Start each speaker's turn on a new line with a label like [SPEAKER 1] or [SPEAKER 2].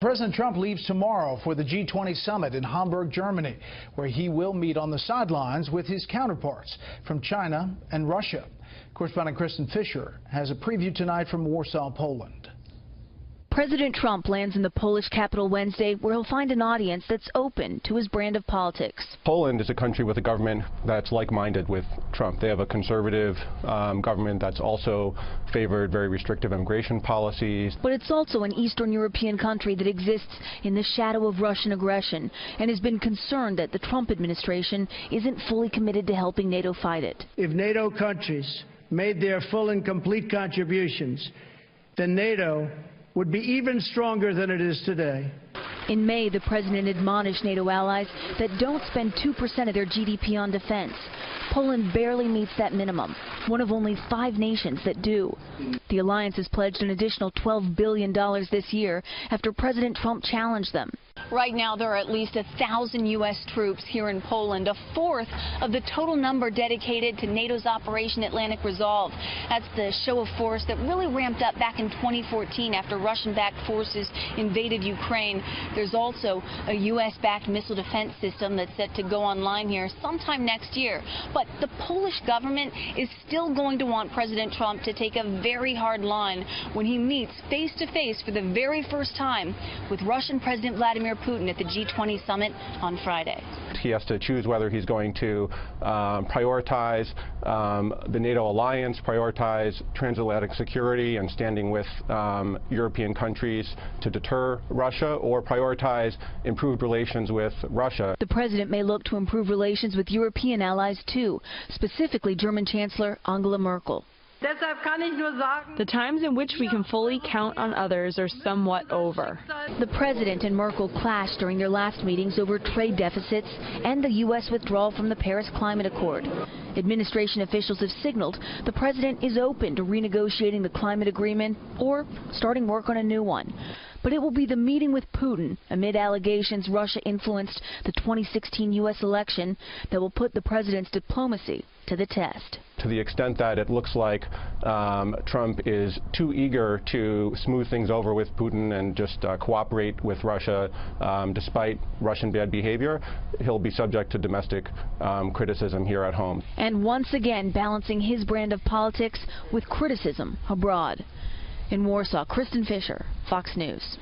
[SPEAKER 1] President Trump leaves tomorrow for the G20 summit in Hamburg, Germany, where he will meet on the sidelines with his counterparts from China and Russia. Correspondent Kristen Fisher has a preview tonight from Warsaw, Poland.
[SPEAKER 2] President Trump lands in the Polish capital Wednesday, where he'll find an audience that's open to his brand of politics.
[SPEAKER 3] Poland is a country with a government that's like-minded with Trump. They have a conservative government that's also favored very restrictive immigration policies.
[SPEAKER 2] But it's also an Eastern European country that exists in the shadow of Russian aggression and has been concerned that the Trump administration isn't fully committed to helping NATO fight it.
[SPEAKER 4] If NATO countries made their full and complete contributions, then NATO would be even stronger than it is today.
[SPEAKER 2] In May, the president admonished NATO allies that don't spend 2% of their GDP on defense. Poland barely meets that minimum, one of only 5 nations that do. The alliance has pledged an additional $12 billion this year after President Trump challenged them. Right now, there are at least 1,000 U.S. troops here in Poland, a fourth of the total number dedicated to NATO's Operation Atlantic Resolve. That's the show of force that really ramped up back in 2014 after Russian-backed forces invaded Ukraine. There's also a U.S.-backed missile defense system that's set to go online here sometime next year. But the Polish government is still going to want President Trump to take a very hard line when he meets face-to-face for the very first time with Russian President Vladimir Putin at the G20 summit on Friday.
[SPEAKER 3] He has to choose whether he's going to prioritize the NATO alliance, prioritize transatlantic security and standing with European countries to deter Russia, or prioritize improved relations with Russia.
[SPEAKER 2] The president may look to improve relations with European allies too, specifically German Chancellor Angela Merkel.
[SPEAKER 5] The times in which we can fully count on others are somewhat over.
[SPEAKER 2] The president and Merkel clashed during their last meetings over trade deficits and the U.S. withdrawal from the Paris Climate Accord. Administration officials have signaled the president is open to renegotiating the climate agreement or starting work on a new one. But it will be the meeting with Putin amid allegations Russia influenced the 2016 U.S. election that will put the president's diplomacy to the test.
[SPEAKER 3] To the extent that it looks like Trump is too eager to smooth things over with Putin and just cooperate with Russia despite Russian bad behavior, he'll be subject to domestic criticism here at home.
[SPEAKER 2] And once again balancing his brand of politics with criticism abroad. In Warsaw, Kristen Fisher, Fox News.